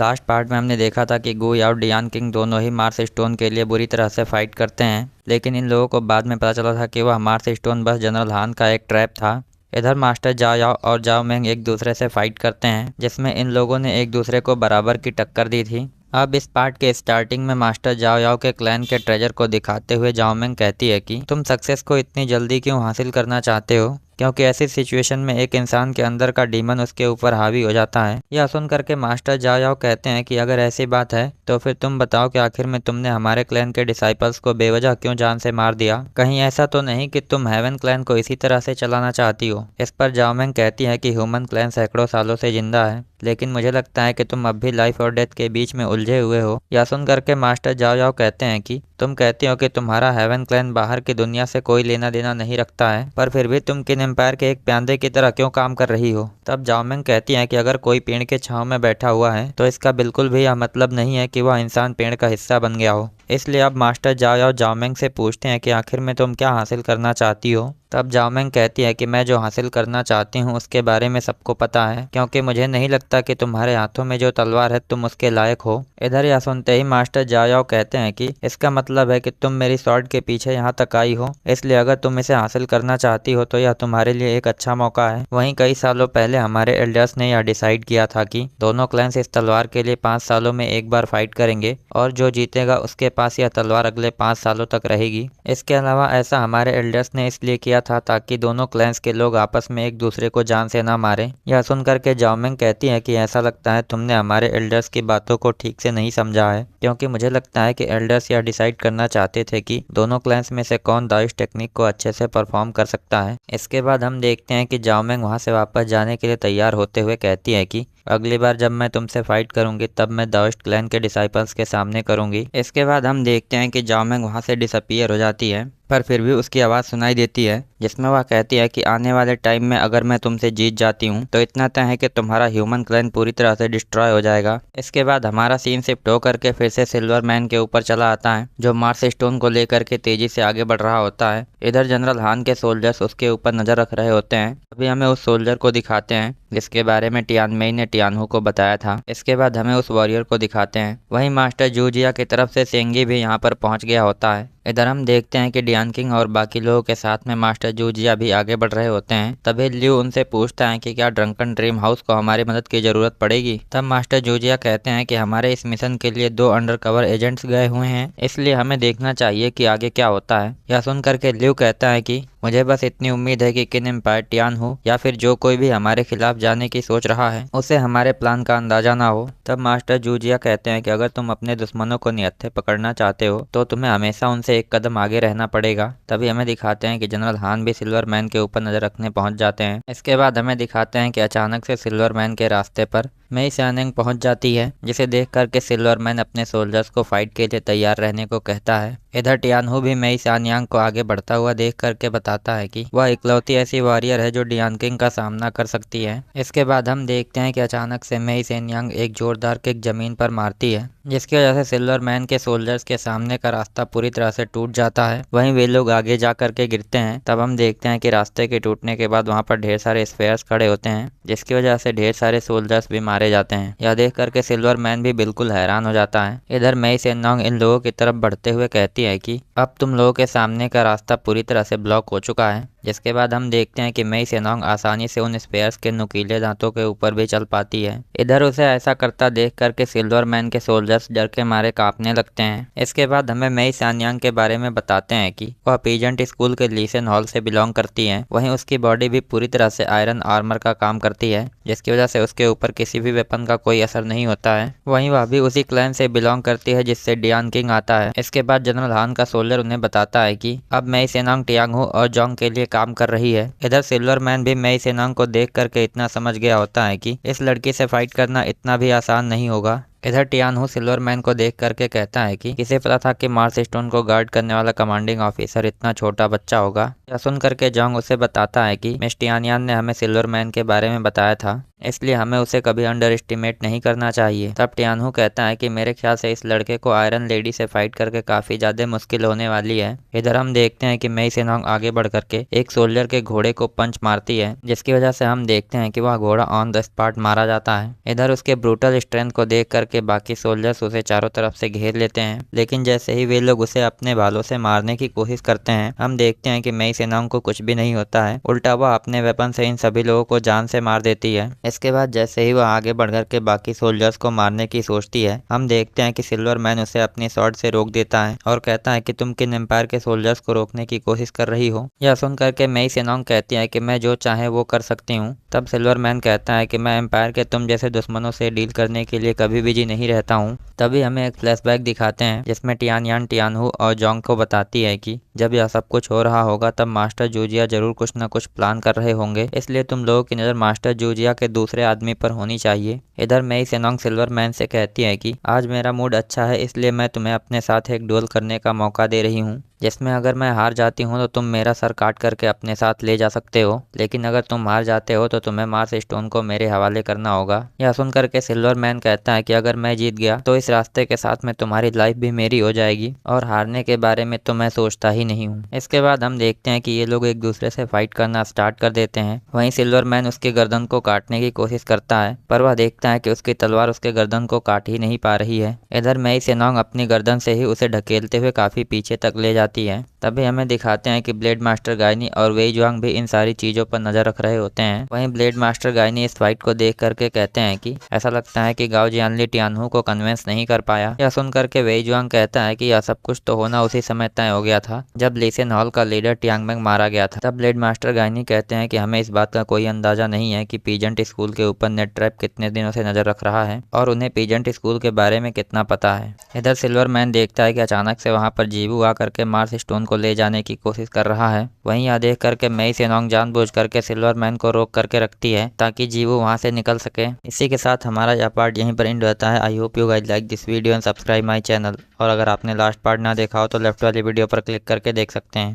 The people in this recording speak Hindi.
लास्ट पार्ट में हमने देखा था कि गुई और डियान किंग दोनों ही मार्स स्टोन के लिए बुरी तरह से फाइट करते हैं, लेकिन इन लोगों को बाद में पता चला था कि वह मार्स स्टोन बस जनरल हान का एक ट्रैप था। इधर मास्टर जाओ याओ और जाओ मेंग एक दूसरे से फाइट करते हैं, जिसमें इन लोगों ने एक दूसरे को बराबर की टक्कर दी थी। अब इस पार्ट के स्टार्टिंग में मास्टर जाओ याओ के क्लैन के ट्रेजर को दिखाते हुए जाओ मेंग कहती है कि तुम सक्सेस को इतनी जल्दी क्यों हासिल करना चाहते हो, क्योंकि ऐसी सिचुएशन में एक इंसान के अंदर का डीमन उसके ऊपर हावी हो जाता है। यह सुन करके मास्टर जाओ याओ कहते हैं कि अगर ऐसी बात है तो फिर तुम बताओ कि आखिर में तुमने हमारे क्लैन के डिसाइपल्स को बेवजह क्यों जान से मार दिया। कहीं ऐसा तो नहीं कि तुम हेवन क्लैन को इसी तरह से चलाना चाहती हो। इस पर जाओ मेंग कहती है कि ह्यूमन क्लैन सैकड़ों सालों से जिंदा है, लेकिन मुझे लगता है कि तुम अब भी लाइफ और डेथ के बीच में उलझे हुए हो। यह सुन करके मास्टर जाओ याओ कहते हैं कि तुम कहती हो कि तुम्हारा हेवन क्लैन बाहर की दुनिया से कोई लेना देना नहीं रखता है, पर फिर भी तुम किन एम्पायर के एक प्यांदे की तरह क्यों काम कर रही हो। तब जाओ मेंग कहती हैं कि अगर कोई पेड़ के छांव में बैठा हुआ है तो इसका बिल्कुल भी यह मतलब नहीं है कि वह इंसान पेड़ का हिस्सा बन गया हो। इसलिए अब मास्टर जाओ याओ जाओ मेंग से पूछते हैं कि आखिर में तुम क्या हासिल करना चाहती हो। तब जाओ मेंग कहती है कि मैं जो हासिल करना चाहती हूँ उसके बारे में सबको पता है, क्योंकि मुझे नहीं लगता कि तुम्हारे हाथों में जो तलवार है तुम उसके लायक हो। इधर यह सुनते ही मास्टर जाओ याओ कहते हैं कि इसका मतलब है कि तुम मेरी स्वॉर्ड के पीछे यहाँ तक आई हो, इसलिए अगर तुम इसे हासिल करना चाहती हो तो यह तुम्हारे लिए एक अच्छा मौका है। वहीं कई सालों पहले हमारे एल्डर्स ने यह डिसाइड किया था कि दोनों क्लैंस इस तलवार के लिए 5 सालों में एक बार फाइट करेंगे और जो जीतेगा उसके पास यह तलवार अगले 5 सालों तक रहेगी। इसके अलावा ऐसा हमारे एल्डर्स ने इसलिए किया था ताकि दोनों क्लैंस के लोग आपस में एक दूसरे को जान से ना मारें। यह सुनकर के जाओ मेंग कहती है कि ऐसा लगता है तुमने हमारे एल्डर्स की बातों को ठीक से नहीं समझा है, क्योंकि मुझे लगता है कि एल्डर्स यह डिसाइड करना चाहते थे कि दोनों क्लैंस में से कौन दाइश टेक्निक को अच्छे से परफॉर्म कर सकता है। इसके बाद हम देखते हैं कि जाओ मेंग वहाँ से वापस जाने के लिए तैयार होते हुए कहती है कि अगली बार जब मैं तुमसे फाइट करूंगी तब मैं दाइश क्लैन के डिसाइपल्स के सामने करूंगी। इसके बाद हम देखते हैं कि जाओ मेंग वहाँ से डिसअपीयर हो जाती है, पर फिर भी उसकी आवाज़ सुनाई देती है जिसमें वह कहती है कि आने वाले टाइम में अगर मैं तुमसे जीत जाती हूँ तो इतना तय है कि तुम्हारा ह्यूमन क्लैन पूरी तरह से डिस्ट्रॉय हो जाएगा। इसके बाद हमारा सीन शिफ्ट होकर के फिर से सिल्वर मैन के ऊपर चला आता है, जो मार्स स्टोन को लेकर के तेजी से आगे बढ़ रहा होता है। इधर जनरल हान के सोल्जर्स उसके ऊपर नजर रख रहे होते हैं। अभी हमें उस सोल्जर को दिखाते हैं जिसके बारे में टियान मेई ने टियानहू को बताया था। इसके बाद हमें उस वॉरियर को दिखाते हैं। वहीं मास्टर जूजिया की तरफ से सेंगी भी यहाँ पर पहुँच गया होता है। इधर हम देखते हैं कि डियान किंग और बाकी लोगों के साथ में मास्टर जूजिया भी आगे बढ़ रहे होते हैं। तभी ल्यू उनसे पूछता है कि क्या ड्रंकन ड्रीम हाउस को हमारी मदद की जरूरत पड़ेगी। तब मास्टर जूजिया कहते हैं कि हमारे इस मिशन के लिए 2 अंडरकवर एजेंट्स गए हुए हैं, इसलिए हमें देखना चाहिए कि आगे क्या होता है। यह सुन करके ल्यू कहता है कि मुझे बस इतनी उम्मीद है कि किन एम्पायर टियानहू या फिर जो कोई भी हमारे खिलाफ जाने की सोच रहा है उसे हमारे प्लान का अंदाजा ना हो। तब मास्टर जूजिया कहते हैं कि अगर तुम अपने दुश्मनों को निहत्थे पकड़ना चाहते हो तो तुम्हें हमेशा उनसे एक कदम आगे रहना पड़ेगा। तभी हमें दिखाते हैं कि जनरल हान भी सिल्वर मैन के ऊपर नजर रखने पहुंच जाते हैं। इसके बाद हमें दिखाते हैं कि अचानक से सिल्वर मैन के रास्ते पर मेई सैनिंग पहुंच जाती है, जिसे देख करके सिल्वर मैन अपने सोल्जर्स को फाइट के लिए तैयार रहने को कहता है। इधर टियानहू भी मेई सैनियांग को आगे बढ़ता हुआ देख करके बताता है कि वह इकलौती ऐसी वॉरियर है जो डियान किंग का सामना कर सकती है। इसके बाद हम देखते हैं कि अचानक से मेई सैनियांग एक जोरदार किक जमीन पर मारती है, जिसकी वजह से सिल्वर मैन के सोल्जर्स के सामने का रास्ता पूरी तरह से टूट जाता है। वहीं वे लोग आगे जा करके गिरते हैं। तब हम देखते हैं कि रास्ते के टूटने के बाद वहां पर ढेर सारे स्फेयर्स खड़े होते हैं, जिसकी वजह से ढेर सारे सोल्जर्स भी मारे जाते हैं। यह देख करके सिल्वर मैन भी बिल्कुल हैरान हो जाता है। इधर मेई सैनियांग इन लोगों की तरफ बढ़ते हुए कहती है कि अब तुम लोगों के सामने का रास्ता पूरी तरह से ब्लॉक हो चुका है। जिसके बाद हम देखते हैं कि मेई सैनियांग आसानी से उन स्पेयर्स के नुकीले दांतों के ऊपर भी चल पाती है। इधर उसे ऐसा करता देख करके सिल्वर मैन के सोल्जर्स डर के मारे कांपने लगते हैं। इसके बाद हमें मेई सैनियांग के बारे में बताते हैं कि वह पीजेंट स्कूल के लीसन हॉल से बिलोंग करती है। वहीं उसकी बॉडी भी पूरी तरह से आयरन आर्मर का काम करती है, जिसकी वजह से उसके ऊपर किसी भी वेपन का कोई असर नहीं होता है। वहीं वह भी उसी क्लैन से बिलोंग करती है जिससे डियान किंग आता है। इसके बाद जनरल हान का सोल्जर उन्हें बताता है कि अब मेई सैनियांग टियांगहू और जोंग के लिए काम कर रही है। इधर सिल्वर मैन भी मेई सैनियांग को देख करके इतना समझ गया होता है कि इस लड़की से फाइट करना इतना भी आसान नहीं होगा। इधर टियानहू सिल्वर मैन को देख करके कहता है कि किसे पता था कि मार्स स्टोन को गार्ड करने वाला कमांडिंग ऑफिसर इतना छोटा बच्चा होगा। यह सुन करके जोंग उसे बताता है कि मिस टियानयान ने हमें सिल्वर मैन के बारे में बताया था। इसलिए हमें उसे कभी अंडर एस्टिमेट नहीं करना चाहिए। तब टियानहू कहता है कि मेरे ख्याल से इस लड़के को आयरन लेडी से फाइट करके काफी ज्यादा मुश्किल होने वाली है। इधर हम देखते हैं कि मेई सेनोंग आगे बढ़ करके एक सोल्जर के घोड़े को पंच मारती है, जिसकी वजह से हम देखते हैं कि वह घोड़ा ऑन द स्पॉट मारा जाता है। इधर उसके ब्रूटल स्ट्रेंथ को देख करके बाकी सोल्जर्स उसे चारों तरफ से घेर लेते हैं, लेकिन जैसे ही वे लोग उसे अपने भालों से मारने की कोशिश करते हैं, हम देखते हैं कि मेई सेनोंग को कुछ भी नहीं होता है। उल्टा वह अपने वेपन से इन सभी लोगों को जान से मार देती है। इसके बाद जैसे ही वह आगे बढ़ करके बाकी सोल्जर्स को मारने की सोचती है, हम देखते हैं कि सिल्वर मैन उसे अपनी स्वॉर्ड से रोक देता है और कहता है कि तुम किन एम्पायर के सोल्जर्स को रोकने की कोशिश कर रही हो। यह सुन करके मेई सेनोंग कहती है कि मैं जो चाहे वो कर सकती हूँ। तब सिल्वर मैन कहता है कि मैं एम्पायर के तुम जैसे दुश्मनों से डील करने के लिए कभी बिजी नहीं रहता हूँ। तभी हमें एक फ्लैशबैक दिखाते हैं जिसमें टियान यान टियानहू और जोंग को बताती है कि जब यह सब कुछ हो रहा होगा तब मास्टर जूजिया जरूर कुछ न कुछ प्लान कर रहे होंगे, इसलिए तुम लोगों की नज़र मास्टर जूजिया के दूसरे आदमी पर होनी चाहिए। इधर मेई सेनोंग सिल्वर मैन से कहती है कि आज मेरा मूड अच्छा है, इसलिए मैं तुम्हें अपने साथ एक डुएल करने का मौका दे रही हूँ, जिसमें अगर मैं हार जाती हूँ तो तुम मेरा सर काट करके अपने साथ ले जा सकते हो, लेकिन अगर तुम हार जाते हो तो तुम्हें मार्स स्टोन को मेरे हवाले करना होगा। यह सुन करके सिल्वर मैन कहता है कि अगर मैं जीत गया तो इस रास्ते के साथ में तुम्हारी लाइफ भी मेरी हो जाएगी और हारने के बारे में तो मैं सोचता ही नहीं हूँ। इसके बाद हम देखते हैं कि ये लोग एक दूसरे से फाइट करना स्टार्ट कर देते हैं। वहीं सिल्वर मैन उसकी गर्दन को काटने की कोशिश करता है, पर वह देखता है कि उसकी तलवार उसके गर्दन को काट ही नहीं पा रही है। इधर मेई सेनोंग अपनी गर्दन से ही उसे ढकेलते हुए काफी पीछे तक ले जाती है। तभी हमें दिखाते हैं कि ब्लेड मास्टर गायनी और वेई जुआंग भी इन सारी चीजों पर नजर रख रहे होते हैं। वहीं ब्लेड मास्टर गायनी इस फाइट को देख करके कहते हैं कि ऐसा लगता है कि गाओ जियानली टियानहू को कन्विंस नहीं कर पाया। यह सुन करके वेई जुआंग कहता है कि यह सब कुछ तो होना उसी समय तय हो गया था जब लीसेन हॉल का लीडर टियांगमेंग मारा गया था। तब ब्लेड मास्टर गायनी कहते हैं कि हमें इस बात का कोई अंदाजा नहीं है कि पीजेंट स्कूल के ऊपर नेट ट्रैप कितने दिनों से नजर रख रहा है और उन्हें पीजेंट स्कूल के बारे में कितना पता है। इधर सिल्वर मैन देखता है कि अचानक से वहां पर जीवू आ करके मार्स स्टोन को ले जाने की कोशिश कर रहा है। वहीं यह देख करके मेई सेनोंग जानबूझ करके सिल्वर मैन को रोक करके रखती है ताकि जीवू वहां से निकल सके। इसी के साथ हमारा यह पार्ट यहीं पर एंड होता है। I hope you guys like this video and subscribe my channel. और अगर आपने लास्ट पार्ट ना देखा हो तो लेफ्ट वाली वीडियो पर क्लिक करके देख सकते हैं।